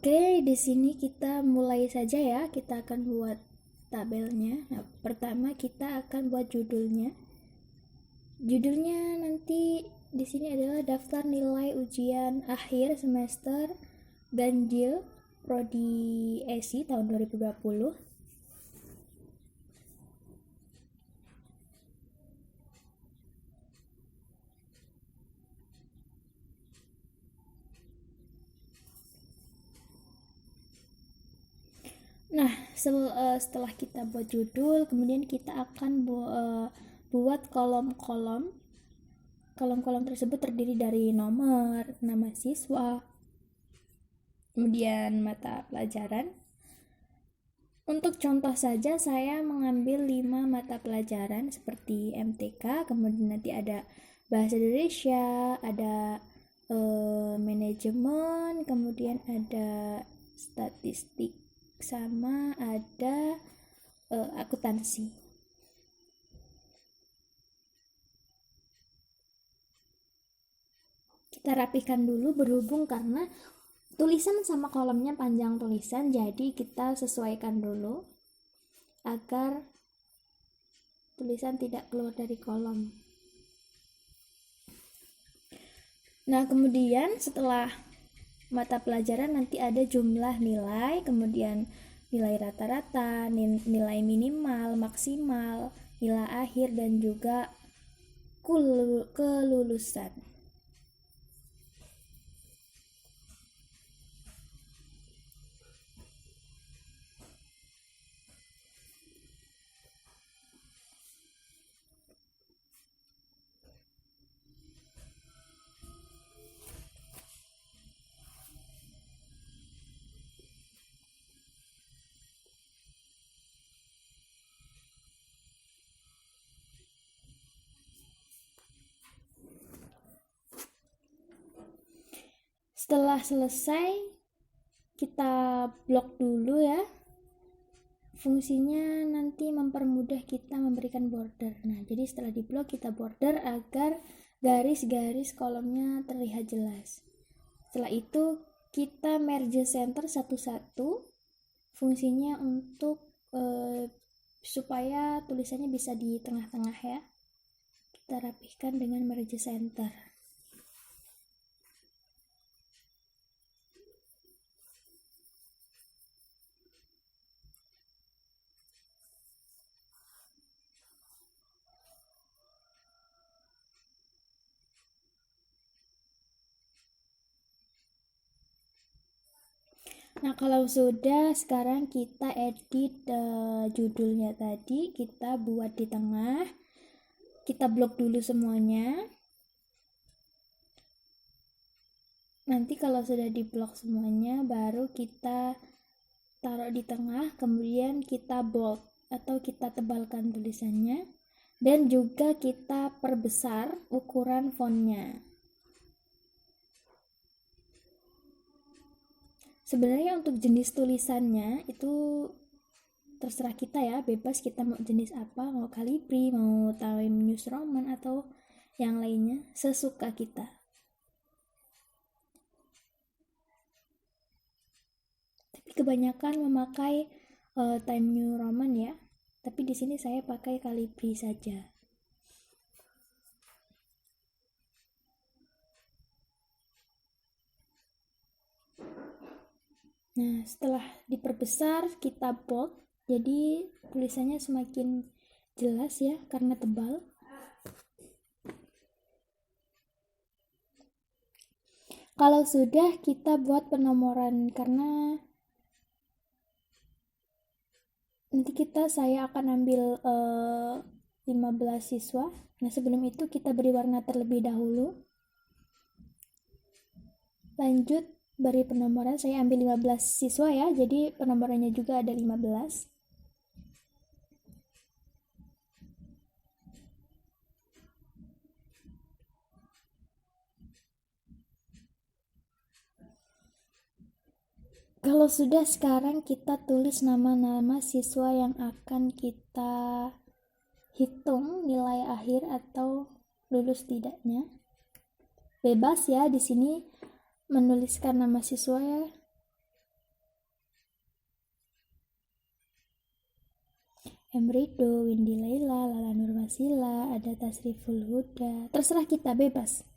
Oke, di sini kita mulai saja ya. Kita akan buat tabelnya. Nah, pertama kita akan buat judulnya. Judulnya nanti di sini adalah daftar nilai ujian akhir semester ganjil prodi ESI tahun 2020. Nah, setelah kita buat judul, kemudian kita akan buat kolom-kolom. Kolom-kolom tersebut terdiri dari nomor, nama siswa, kemudian mata pelajaran. Untuk contoh saja, saya mengambil 5 mata pelajaran seperti MTK, kemudian nanti ada Bahasa Indonesia, ada manajemen, kemudian ada statistik, sama ada akuntansi. Kita rapihkan dulu berhubung karena tulisan sama kolomnya panjang tulisan, jadi kita sesuaikan dulu agar tulisan tidak keluar dari kolom. Nah, kemudian setelah mata pelajaran nanti ada jumlah nilai, kemudian nilai rata-rata, nilai minimal, maksimal, nilai akhir, dan juga kelulusan. Setelah selesai, kita blok dulu ya. Fungsinya nanti mempermudah kita memberikan border. Nah, jadi setelah di blok kita border agar garis-garis kolomnya terlihat jelas. Setelah itu kita merge center satu-satu. Fungsinya untuk supaya tulisannya bisa di tengah-tengah ya. Kita rapihkan dengan merge center. Nah, kalau sudah, sekarang kita edit judulnya tadi, kita buat di tengah, kita blok dulu semuanya. Nanti kalau sudah di blok semuanya, baru kita taruh di tengah, kemudian kita bold atau kita tebalkan tulisannya, dan juga kita perbesar ukuran fontnya. Sebenarnya untuk jenis tulisannya itu terserah kita ya, bebas kita mau jenis apa, mau Calibri, mau Times New Roman atau yang lainnya, sesuka kita. Tapi kebanyakan memakai Times New Roman ya. Tapi di sini saya pakai Calibri saja. Nah, setelah diperbesar kita bold, jadi tulisannya semakin jelas ya karena tebal. Kalau sudah, kita buat penomoran karena nanti saya akan ambil 15 siswa. Nah, sebelum itu kita beri warna terlebih dahulu. Lanjut beri penomoran, saya ambil 15 siswa ya, jadi penomorannya juga ada 15. Kalau sudah, sekarang kita tulis nama-nama siswa yang akan kita hitung nilai akhir atau lulus tidaknya. Bebas ya di sini menuliskan nama siswa ya. Emrido, Windy Laila, Lala Nurmasila, ada Tasriful Huda. Terserah kita, bebas.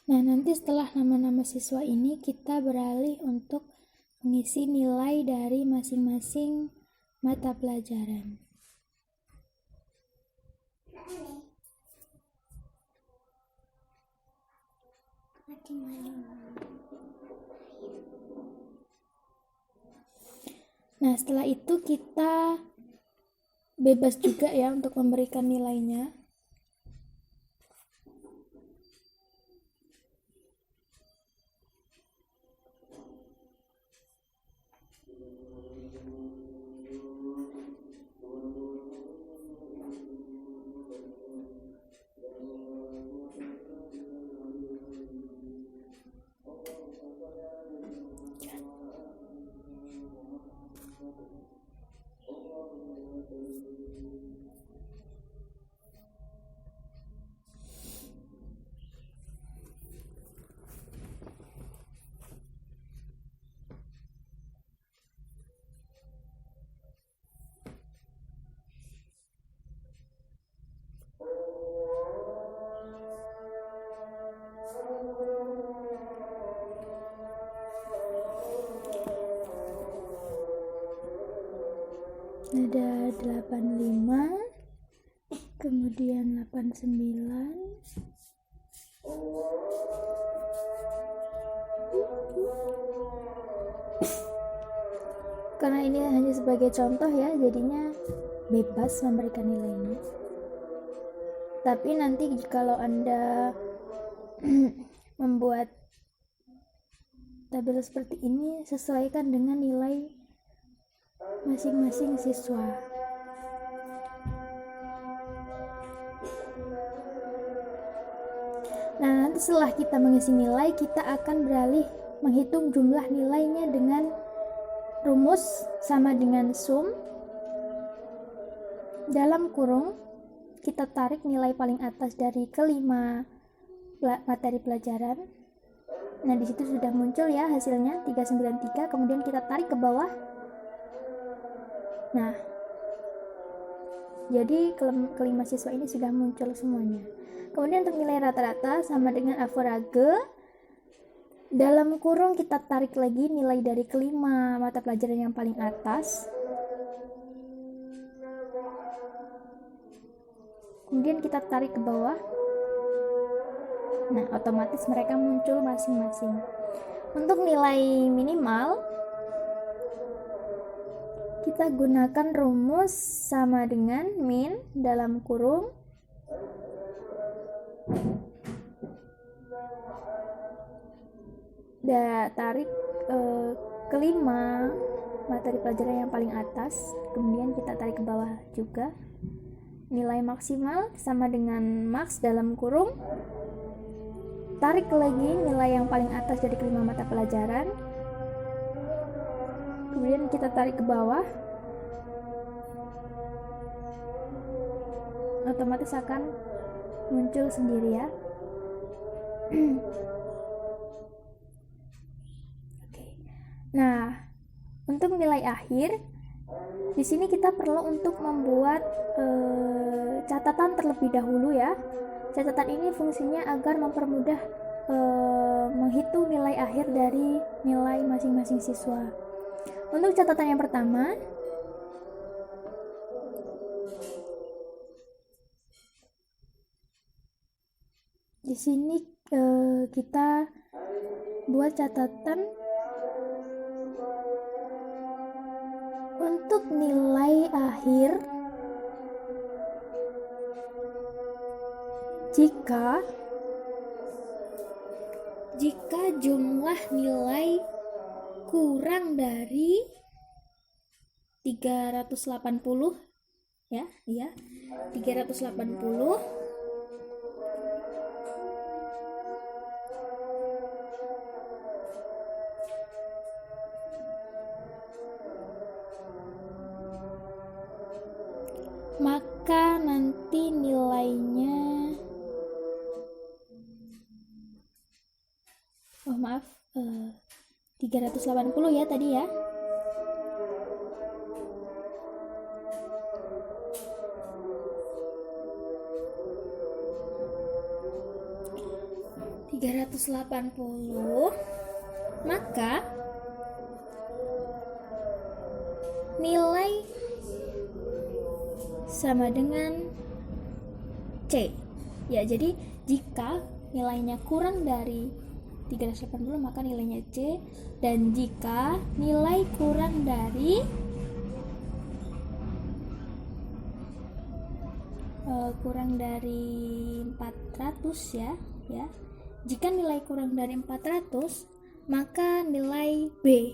Nah, nanti setelah nama-nama siswa ini kita beralih untuk mengisi nilai dari masing-masing mata pelajaran. Nah, setelah itu kita bebas juga ya untuk memberikan nilainya. Ada 85, kemudian 89, karena ini hanya sebagai contoh ya, jadinya bebas memberikan nilainya. Tapi nanti kalau Anda membuat tabel seperti ini, sesuaikan dengan nilai masing-masing siswa. Nah, nanti setelah kita mengisi nilai, kita akan beralih menghitung jumlah nilainya dengan rumus sama dengan sum. Dalam kurung, kita tarik nilai paling atas dari kelima materi pelajaran. Nah, di situ sudah muncul ya hasilnya 393, kemudian kita tarik ke bawah. Nah, jadi kelima siswa ini sudah muncul semuanya. Kemudian untuk nilai rata-rata sama dengan average. Dalam kurung kita tarik lagi nilai dari kelima mata pelajaran yang paling atas. Kemudian kita tarik ke bawah. Nah, otomatis mereka muncul masing-masing. Untuk nilai minimal, kita gunakan rumus sama dengan min dalam kurung tarik kelima materi pelajaran yang paling atas, kemudian kita tarik ke bawah juga. Nilai maksimal sama dengan max dalam kurung, tarik lagi nilai yang paling atas dari kelima mata pelajaran, kemudian kita tarik ke bawah, otomatis akan muncul sendiri ya. Oke. Nah, untuk nilai akhir, di sini kita perlu untuk membuat catatan terlebih dahulu ya. Catatan ini fungsinya agar mempermudah menghitung nilai akhir dari nilai masing-masing siswa. Untuk catatan yang pertama, di sini kita buat catatan Untuk nilai akhir, jika jumlah nilai kurang dari 380 ya, 380, maka nanti nilainya 380 ya tadi ya. Maka nilai sama dengan C ya. Jadi jika nilainya kurang dari 380 maka nilainya C, dan jika nilai kurang dari 400 ya. Jika nilai kurang dari 400 maka nilai B.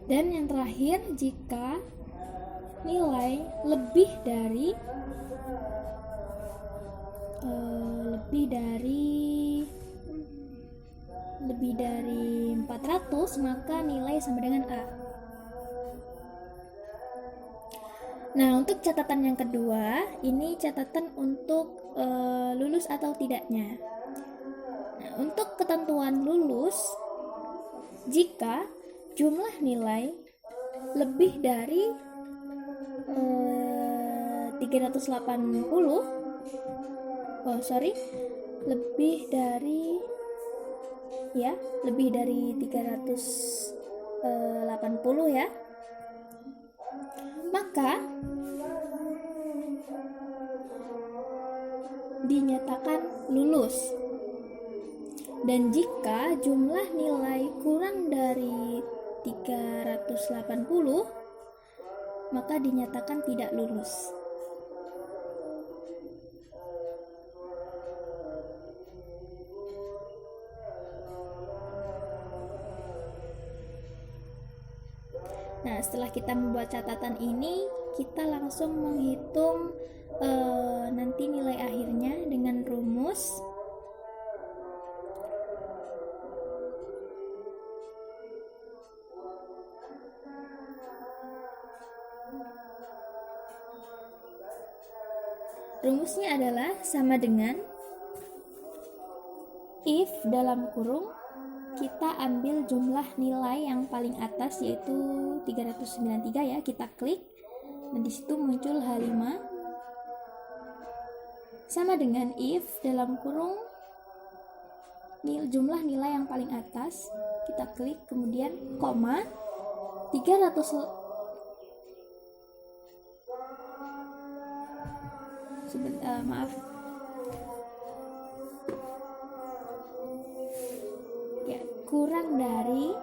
Dan yang terakhir, jika nilai lebih dari 400 maka nilai sama dengan A. Nah, untuk catatan yang kedua, ini catatan untuk lulus atau tidaknya. Nah, untuk ketentuan lulus, jika jumlah nilai lebih dari 380 ya, maka dinyatakan lulus. Dan jika jumlah nilai kurang dari 380 maka dinyatakan tidak lulus. Nah, setelah kita membuat catatan ini, kita langsung menghitung nanti nilai akhirnya dengan rumus. Rumusnya adalah sama dengan if dalam kurung kita ambil jumlah nilai yang paling atas yaitu 393 ya, kita klik dan disitu muncul H5 sama dengan if dalam kurung jumlah nilai yang paling atas, kita klik kemudian koma 300 ya, kurang dari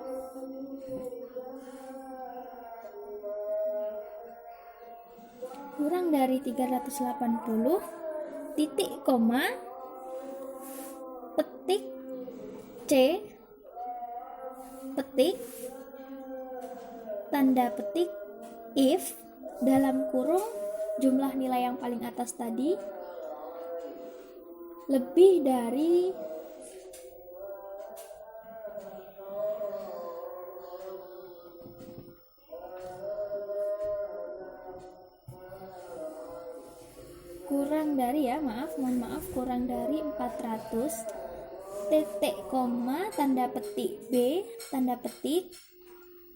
380 titik koma petik C petik tanda petik if dalam kurung jumlah nilai yang paling atas tadi lebih dari kurang dari 400 titik koma tanda petik B tanda petik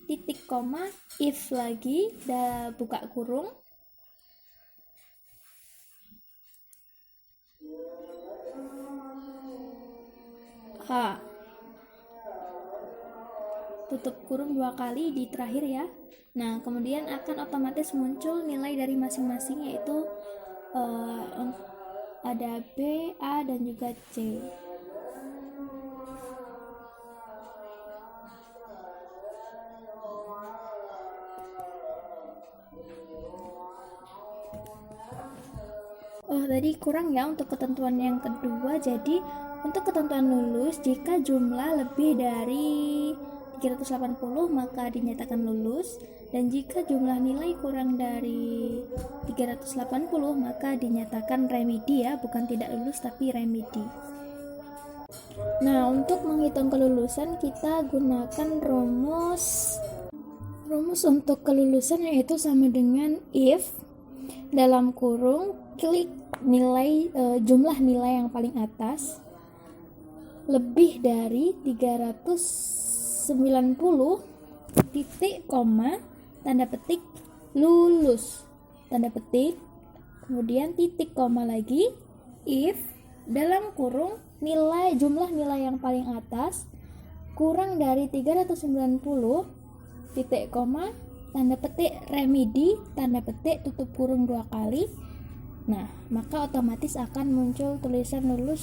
titik koma if lagi buka kurung H. tutup kurung 2 kali di terakhir ya. Nah, kemudian akan otomatis muncul nilai dari masing-masing, yaitu ada B, A, dan juga C. Oh, tadi kurang ya untuk ketentuan yang kedua. Jadi untuk ketentuan lulus, jika jumlah lebih dari 380 maka dinyatakan lulus, dan jika jumlah nilai kurang dari 380 maka dinyatakan remedi ya, bukan tidak lulus tapi remedi. Nah, untuk menghitung kelulusan kita gunakan rumus untuk kelulusan, yaitu sama dengan if dalam kurung klik nilai jumlah nilai yang paling atas lebih dari 390 titik koma tanda petik lulus tanda petik, kemudian titik koma lagi if dalam kurung jumlah nilai yang paling atas kurang dari 390 titik koma tanda petik remedi tanda petik tutup kurung 2 kali. Nah, maka otomatis akan muncul tulisan lulus